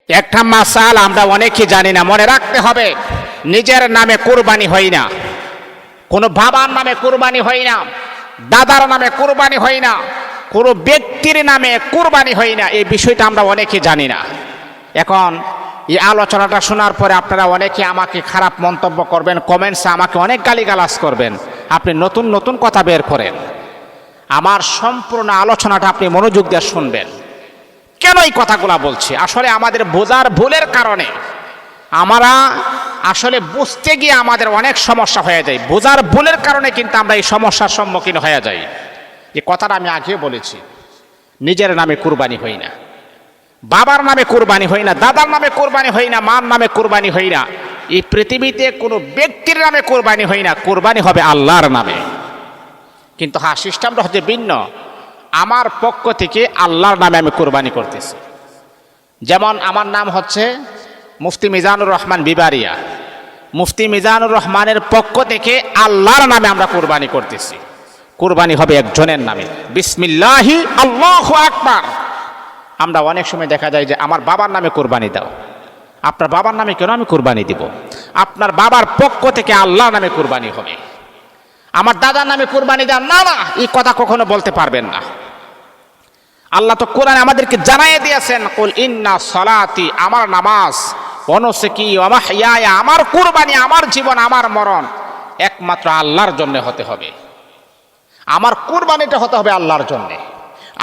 একটা মাসাল আমরা অনেকেই জানি না, মনে রাখতে হবে। নিজের নামে কুরবানি হয় না, কোনো বাবার নামে কুরবানি হয় না, দাদার নামে কুরবানি হয় না, কোনো ব্যক্তির নামে কুরবানি হয় না। এই বিষয়টা আমরা অনেকেই জানি না। এখন এই আলোচনাটা শোনার পরে আপনারা অনেকে আমাকে খারাপ মন্তব্য করবেন, কমেন্টসে আমাকে অনেক গালিগালাজ করবেন। আপনি নতুন নতুন কথা বের করেন। আমার সম্পূর্ণ আলোচনাটা আপনি মনোযোগ দিয়ে শুনবেন। কেন এই কথাগুলা বলছি? আসলে আমাদের বোঝার ভুলের কারণে আমরা আসলে বুঝতে গিয়ে আমাদের অনেক সমস্যা হয়ে যায়। বোঝার ভুলের কারণে কিন্তু আমরা এই সমস্যার সম্মুখীন হয়ে যাই। এই কথাটা আমি আগেও বলেছি। নিজের নামে কুরবানি হয় না, বাবার নামে কুরবানি হয় না, দাদার নামে কুরবানি হয় না, মার নামে কুরবানি হয় না, এই পৃথিবীতে কোনো ব্যক্তির নামে কুরবানি হয় না। কুরবানি হবে আল্লাহর নামে। কিন্তু হ্যাঁ, সিস্টেমটা হচ্ছে ভিন্ন। আমার পক্ষ থেকে আল্লাহর নামে আমি কুরবানি করতেছি। যেমন আমার নাম হচ্ছে মুফতি মিজানুর রহমান বিবারিয়া। মুফতি মিজানুর রহমানের পক্ষ থেকে আল্লাহর নামে আমরা কুরবানি করতেছি। কুরবানি হবে একজনের নামে, বিসমিল্লাহি আল্লাহু আকবার। আমরা অনেক সময় দেখা যায় যে আমার বাবার নামে কুরবানি দাও। আপনার বাবার নামে কেন আমি কুরবানি দিব? আপনার বাবার পক্ষ থেকে আল্লাহর নামে কুরবানি হবে। আমার দাদার নামে কুরবানি দেন, না না, এই কথা কখনো বলতে পারবেন না। আল্লাহ তো কোরআনে আমাদেরকে জানাই দিয়েছেন, কুল ইন্না সলাতি, আমার নামাজ, অনুসুকি ওয়া মাহইয়ায়া, আমার কুরবানি, আমার জীবন, আমার মরণ একমাত্র আল্লাহর জন্য হতে হবে। আমার কুরবানিটা হতে হবে আল্লাহর জন্য,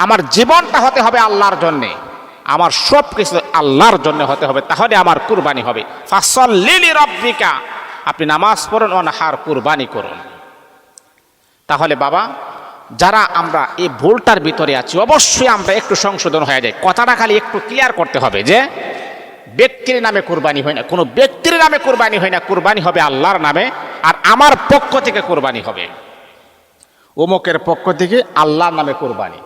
আমার জীবনটা হতে হবে আল্লাহর জন্য, আমার সব কিছু আল্লাহর জন্য হতে হবে। তাহলে আমার কুরবানি হবে। ফাসল্লি লিরাব্বিকা, আপনি নামাজ পড়ুন, ওয়ানহার, কুরবানি করুন। তাহলে বাবা, যারা আমরা এই ভুলটার ভিতরে আছি, অবশ্যই আমরা একটু সংশোধন হয়ে যায়। কথাটা খালি একটু ক্লিয়ার করতে হবে যে ব্যক্তির নামে কুরবানি হয় না, কোনো ব্যক্তির নামে কুরবানি হয় না। কুরবানি হবে আল্লাহর নামে, আর আমার পক্ষ থেকে কুরবানি হবে। অমুকের পক্ষ থেকে আল্লাহর নামে কুরবানি,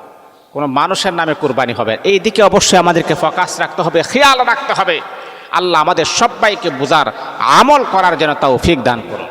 কোনো মানুষের নামে কুরবানি হবে। এই দিকে অবশ্যই আমাদেরকে ফোকাস রাখতে হবে, খেয়াল রাখতে হবে। আল্লাহ আমাদের সবাইকে বুঝার, আমল করার জন্য তৌফিক দান করুন।